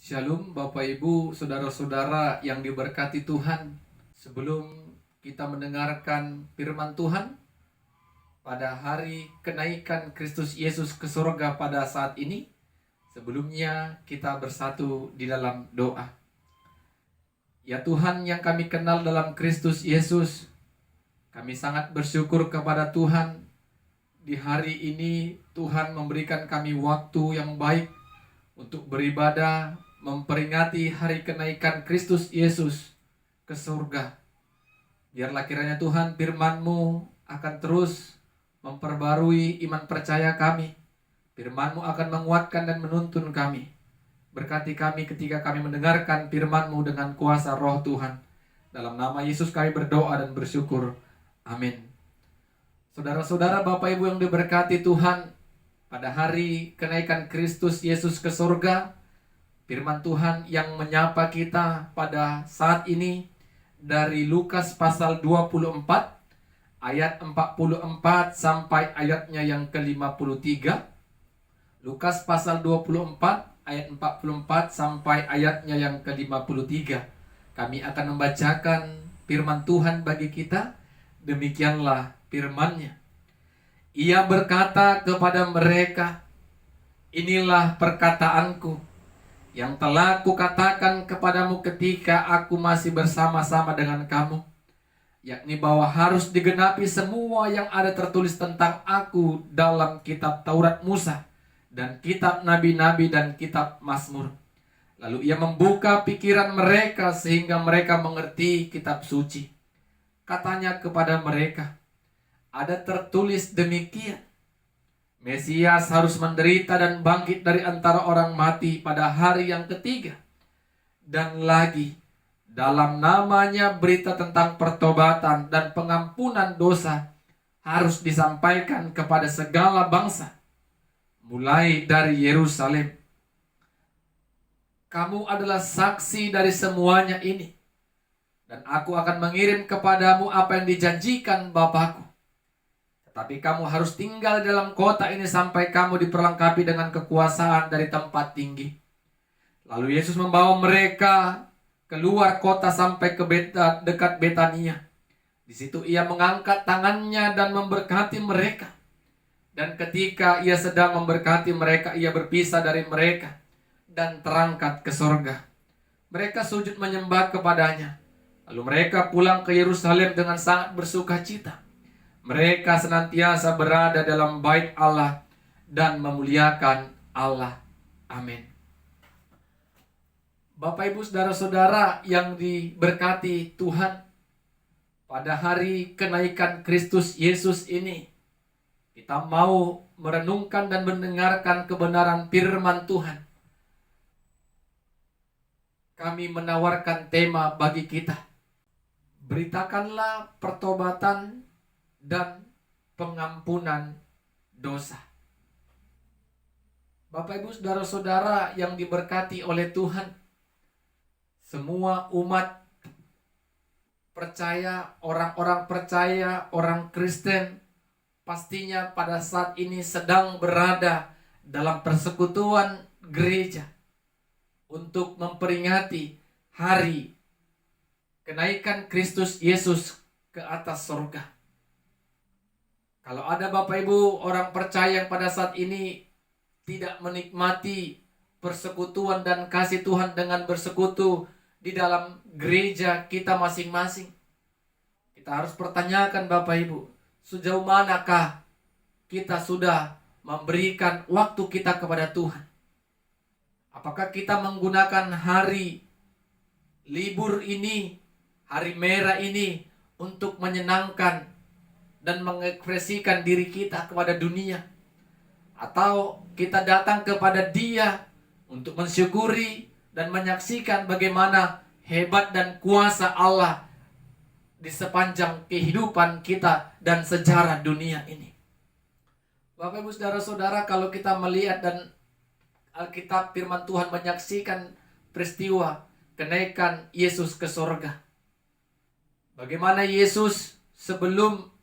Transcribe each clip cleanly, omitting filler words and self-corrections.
Shalom Bapak Ibu, Saudara-saudara yang diberkati Tuhan. Sebelum kita mendengarkan firman Tuhan pada hari kenaikan Kristus Yesus ke surga pada saat ini, sebelumnya kita bersatu di dalam doa. Ya Tuhan yang kami kenal dalam Kristus Yesus, kami sangat bersyukur kepada Tuhan. Di hari ini Tuhan memberikan kami waktu yang baik untuk beribadah, memperingati hari kenaikan Kristus Yesus ke surga. Biarlah kiranya Tuhan firman-Mu akan terus memperbarui iman percaya kami. Firman-Mu akan menguatkan dan menuntun kami. Berkati kami ketika kami mendengarkan firman-Mu dengan kuasa Roh Tuhan. Dalam nama Yesus kami berdoa dan bersyukur. Amin. Saudara-saudara, Bapak Ibu yang diberkati Tuhan, pada hari kenaikan Kristus Yesus ke surga, firman Tuhan yang menyapa kita pada saat ini dari Lukas pasal 24 ayat 44 sampai ayatnya yang ke-53. Lukas pasal 24 ayat 44 sampai ayatnya yang ke-53. Kami akan membacakan firman Tuhan bagi kita. Demikianlah firman-Nya. Ia berkata kepada mereka, "Inilah perkataanku yang telah kukatakan kepadamu ketika aku masih bersama-sama dengan kamu, yakni bahwa harus digenapi semua yang ada tertulis tentang aku dalam kitab Taurat Musa dan kitab Nabi-Nabi dan kitab Mazmur." Lalu ia membuka pikiran mereka sehingga mereka mengerti kitab suci. Katanya kepada mereka, "Ada tertulis demikian, Mesias harus menderita dan bangkit dari antara orang mati pada hari yang ketiga. Dan lagi, dalam namanya berita tentang pertobatan dan pengampunan dosa harus disampaikan kepada segala bangsa, mulai dari Yerusalem. Kamu adalah saksi dari semuanya ini, dan aku akan mengirim kepadamu apa yang dijanjikan Bapakku. Tapi kamu harus tinggal dalam kota ini sampai kamu diperlengkapi dengan kekuasaan dari tempat tinggi." Lalu Yesus membawa mereka keluar kota sampai ke dekat Betania. Di situ ia mengangkat tangannya dan memberkati mereka. Dan ketika ia sedang memberkati mereka, ia berpisah dari mereka dan terangkat ke sorga. Mereka sujud menyembah kepadanya. Lalu mereka pulang ke Yerusalem dengan sangat bersuka cita. Mereka senantiasa berada dalam bait Allah dan memuliakan Allah. Amin. Bapak Ibu Saudara-saudara yang diberkati Tuhan, pada hari kenaikan Kristus Yesus ini, kita mau merenungkan dan mendengarkan kebenaran firman Tuhan. Kami menawarkan tema bagi kita. Beritakanlah pertobatan dan pengampunan dosa. Bapak Ibu Saudara-saudara yang diberkati oleh Tuhan, semua umat percaya, orang-orang percaya, orang Kristen pastinya pada saat ini sedang berada dalam persekutuan gereja untuk memperingati hari kenaikan Kristus Yesus ke atas surga. Kalau ada Bapak Ibu orang percaya yang pada saat ini tidak menikmati persekutuan dan kasih Tuhan dengan bersekutu di dalam gereja kita masing-masing, kita harus pertanyakan Bapak Ibu, sejauh manakah kita sudah memberikan waktu kita kepada Tuhan? Apakah kita menggunakan hari libur ini, hari merah ini untuk menyenangkan dan mengekspresikan diri kita kepada dunia? Atau kita datang kepada Dia untuk mensyukuri dan menyaksikan bagaimana hebat dan kuasa Allah di sepanjang kehidupan kita dan sejarah dunia ini? Bapak Ibu Saudara-saudara, kalau kita melihat dan Alkitab firman Tuhan menyaksikan peristiwa kenaikan Yesus ke surga, bagaimana Yesus sebelum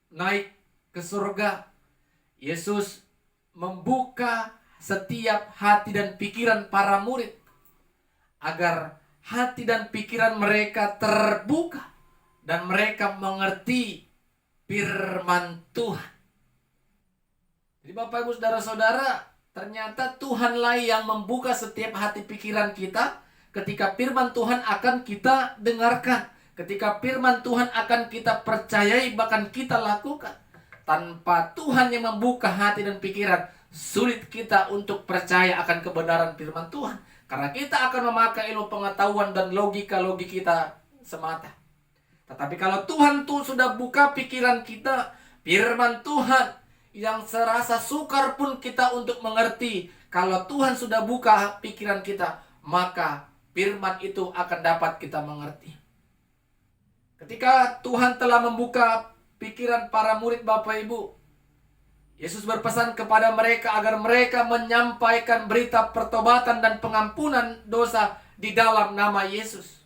naik ke surga, Yesus membuka setiap hati dan pikiran para murid agar hati dan pikiran mereka terbuka dan mereka mengerti firman Tuhan. Jadi Bapak Ibu Saudara-saudara, ternyata Tuhanlah yang membuka setiap hati pikiran kita ketika firman Tuhan akan kita dengarkan. Ketika firman Tuhan akan kita percayai, bahkan kita lakukan. Tanpa Tuhan yang membuka hati dan pikiran, sulit kita untuk percaya akan kebenaran firman Tuhan. Karena kita akan memakai ilmu pengetahuan dan logika-logika kita semata. Tetapi kalau Tuhan tuh sudah buka pikiran kita, firman Tuhan yang serasa sukar pun kita untuk mengerti. Kalau Tuhan sudah buka pikiran kita, maka firman itu akan dapat kita mengerti. Ketika Tuhan telah membuka pikiran para murid Bapak Ibu, Yesus berpesan kepada mereka agar mereka menyampaikan berita pertobatan dan pengampunan dosa di dalam nama Yesus.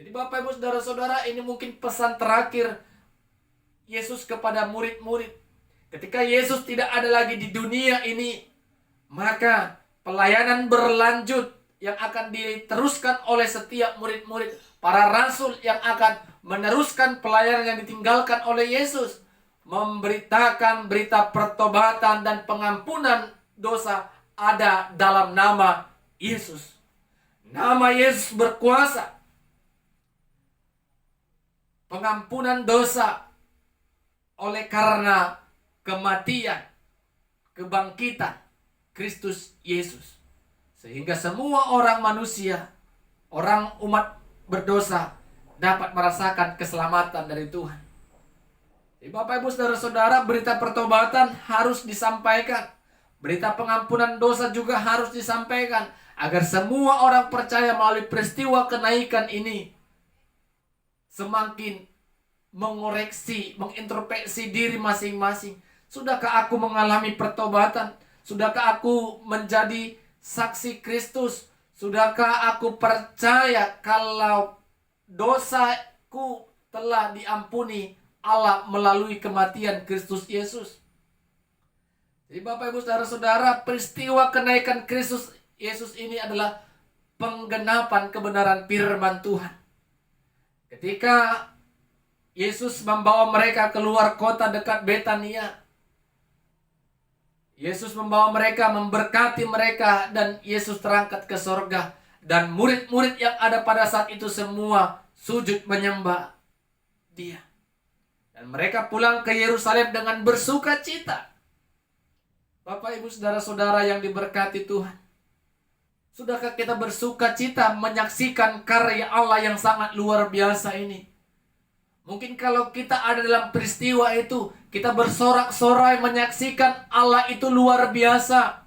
Jadi Bapak Ibu Saudara-saudara, ini mungkin pesan terakhir Yesus kepada murid-murid. Ketika Yesus tidak ada lagi di dunia ini, maka pelayanan berlanjut yang akan diteruskan oleh setiap murid-murid, para rasul yang akan meneruskan pelayanan yang ditinggalkan oleh Yesus, memberitakan berita pertobatan dan pengampunan dosa ada dalam nama Yesus. Nama Yesus berkuasa. Pengampunan dosa oleh karena kematian, kebangkitan Kristus Yesus. Sehingga semua orang manusia, orang umat berdosa dapat merasakan keselamatan dari Tuhan. Jadi Bapak Ibu Saudara-saudara, berita pertobatan harus disampaikan. Berita pengampunan dosa juga harus disampaikan. Agar semua orang percaya melalui peristiwa kenaikan ini semakin mengoreksi, mengintrospeksi diri masing-masing. Sudahkah aku mengalami pertobatan? Sudahkah aku menjadi saksi Kristus? Sudahkah aku percaya kalau dosaku telah diampuni Allah melalui kematian Kristus Yesus? Jadi Bapak Ibu Saudara-saudara, peristiwa kenaikan Kristus Yesus ini adalah penggenapan kebenaran firman Tuhan. Ketika Yesus membawa mereka keluar kota dekat Betania, Yesus membawa mereka, memberkati mereka, dan Yesus terangkat ke sorga. Dan murid-murid yang ada pada saat itu semua sujud menyembah Dia. Dan mereka pulang ke Yerusalem dengan bersuka cita. Bapak Ibu Saudara-saudara yang diberkati Tuhan, sudahkah kita bersuka cita menyaksikan karya Allah yang sangat luar biasa ini? Mungkin kalau kita ada dalam peristiwa itu, kita bersorak-sorai menyaksikan Allah itu luar biasa.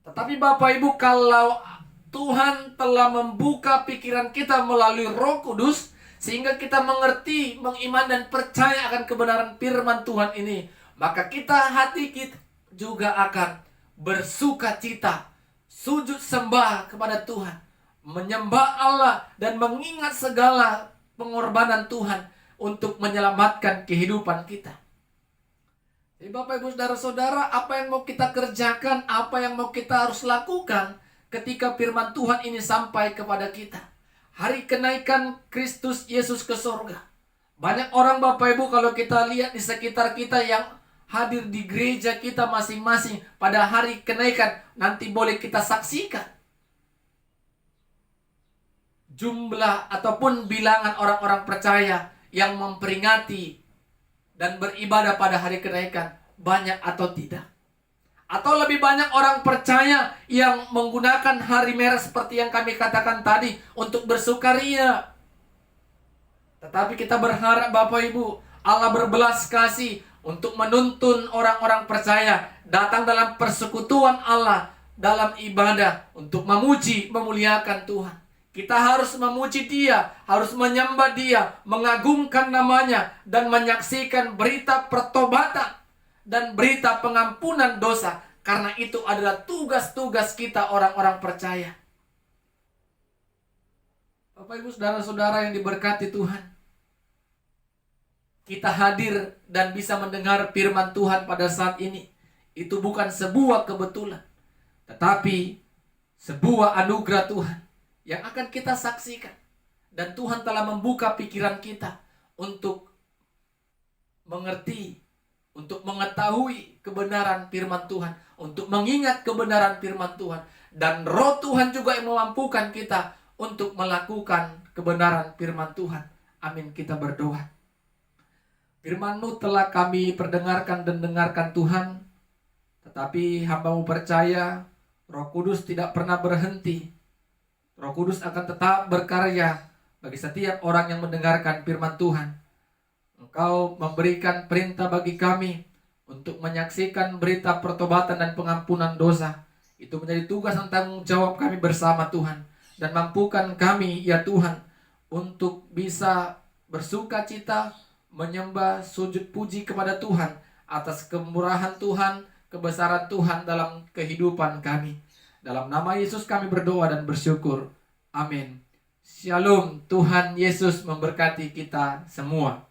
Tetapi Bapak Ibu, kalau Tuhan telah membuka pikiran kita melalui Roh Kudus, sehingga kita mengerti, mengiman dan percaya akan kebenaran firman Tuhan ini, maka hati kita juga akan bersuka cita, sujud sembah kepada Tuhan, menyembah Allah dan mengingat segala pengorbanan Tuhan untuk menyelamatkan kehidupan kita. Jadi Bapak Ibu Saudara-saudara, apa yang mau kita kerjakan, apa yang mau kita harus lakukan ketika firman Tuhan ini sampai kepada kita? Hari kenaikan Kristus Yesus ke sorga. Banyak orang Bapak Ibu, kalau kita lihat di sekitar kita yang hadir di gereja kita masing-masing pada hari kenaikan, nanti boleh kita saksikan jumlah ataupun bilangan orang-orang percaya yang memperingati dan beribadah pada hari kenaikan banyak atau tidak. Atau lebih banyak orang percaya yang menggunakan hari merah seperti yang kami katakan tadi untuk bersukaria. Tetapi kita berharap Bapak Ibu, Allah berbelas kasih untuk menuntun orang-orang percaya datang dalam persekutuan Allah, dalam ibadah untuk memuji, memuliakan Tuhan. Kita harus memuji Dia, harus menyembah Dia, mengagungkan namanya, dan menyaksikan berita pertobatan dan berita pengampunan dosa. Karena itu adalah tugas-tugas kita orang-orang percaya. Bapak Ibu Saudara-saudara yang diberkati Tuhan, kita hadir dan bisa mendengar firman Tuhan pada saat ini, itu bukan sebuah kebetulan, tetapi sebuah anugerah Tuhan yang akan kita saksikan. Dan Tuhan telah membuka pikiran kita untuk mengerti, untuk mengetahui kebenaran firman Tuhan, untuk mengingat kebenaran firman Tuhan. Dan Roh Tuhan juga yang memampukan kita untuk melakukan kebenaran firman Tuhan. Amin, kita berdoa. Firman-Mu telah kami perdengarkan dan dengarkan Tuhan, tetapi hamba-Mu percaya Roh Kudus tidak pernah berhenti. Roh Kudus akan tetap berkarya bagi setiap orang yang mendengarkan firman Tuhan. Engkau memberikan perintah bagi kami untuk menyaksikan berita pertobatan dan pengampunan dosa. Itu menjadi tugas dan tanggung jawab kami bersama Tuhan. Dan mampukan kami ya Tuhan untuk bisa bersuka cita, menyembah, sujud puji kepada Tuhan atas kemurahan Tuhan, kebesaran Tuhan dalam kehidupan kami. Dalam nama Yesus kami berdoa dan bersyukur. Amin. Shalom. Tuhan Yesus memberkati kita semua.